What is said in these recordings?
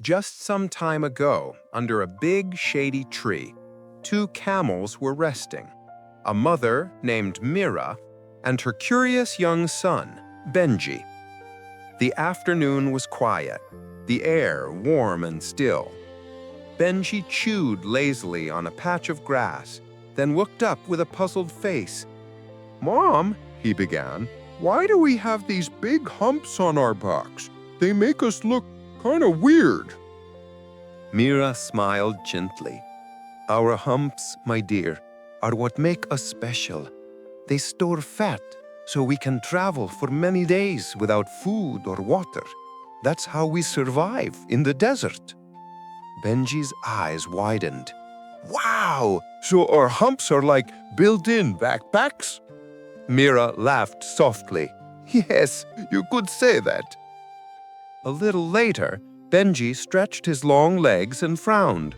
Just some time ago, under a big shady tree, two camels were resting. A mother named Mira and her curious young son, Benji. The afternoon was quiet, the air warm and still. Benji chewed lazily on a patch of grass, then looked up with a puzzled face. "Mom," he began, "why do we have these big humps on our backs? They make us look kind of weird." Mira smiled gently. "Our humps, my dear, are what make us special. They store fat so we can travel for many days without food or water. That's how we survive in the desert." Benji's eyes widened. Wow! So our humps are like built-in backpacks? Mira laughed softly. Yes, you could say that. A little later, Benji stretched his long legs and frowned.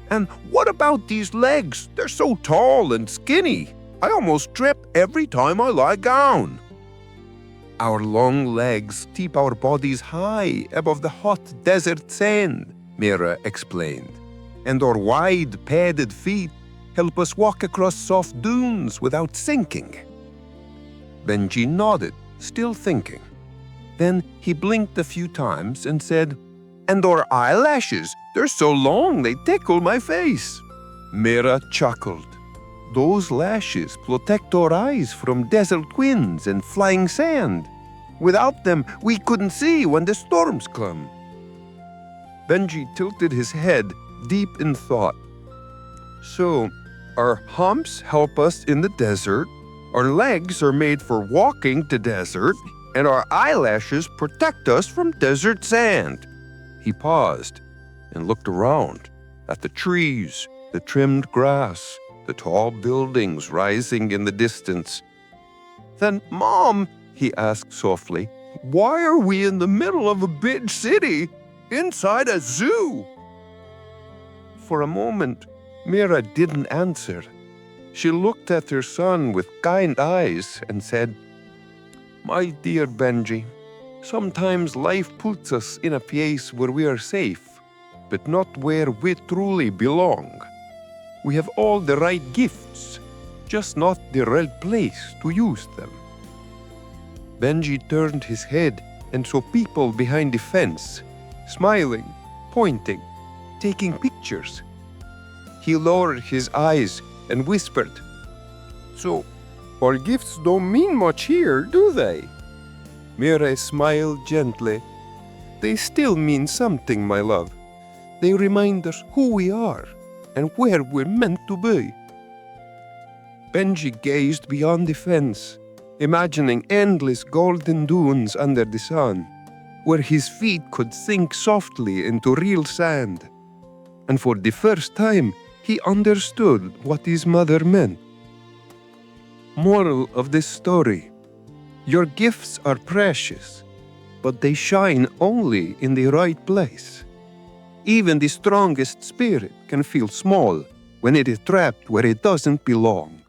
"And what about these legs? They're so tall and skinny. I almost trip every time I lie down." "Our long legs keep our bodies high above the hot desert sand," Mira explained. "And our wide, padded feet help us walk across soft dunes without sinking." Benji nodded, still thinking. Then he blinked a few times and said, "And our eyelashes, they're so long they tickle my face." Mira chuckled. "Those lashes protect our eyes from desert winds and flying sand. Without them, we couldn't see when the storms come." Benji tilted his head, deep in thought. "So, our humps help us in the desert, our legs are made for walking the desert, and our eyelashes protect us from desert sand." He paused and looked around at the trees, the trimmed grass, the tall buildings rising in the distance. "Then, Mom," he asked softly, "why are we in the middle of a big city, inside a zoo?" For a moment, Mira didn't answer. She looked at her son with kind eyes and said, "My dear Benji, sometimes life puts us in a place where we are safe, but not where we truly belong. We have all the right gifts, just not the right place to use them." Benji turned his head and saw people behind the fence, smiling, pointing, taking pictures. He lowered his eyes and whispered, "So, our gifts don't mean much here, do they?" Mira smiled gently. "They still mean something, my love. They remind us who we are and where we're meant to be." Benji gazed beyond the fence, imagining endless golden dunes under the sun, where his feet could sink softly into real sand. And for the first time, he understood what his mother meant. Moral of this story: your gifts are precious, but they shine only in the right place. Even the strongest spirit can feel small when it is trapped where it doesn't belong.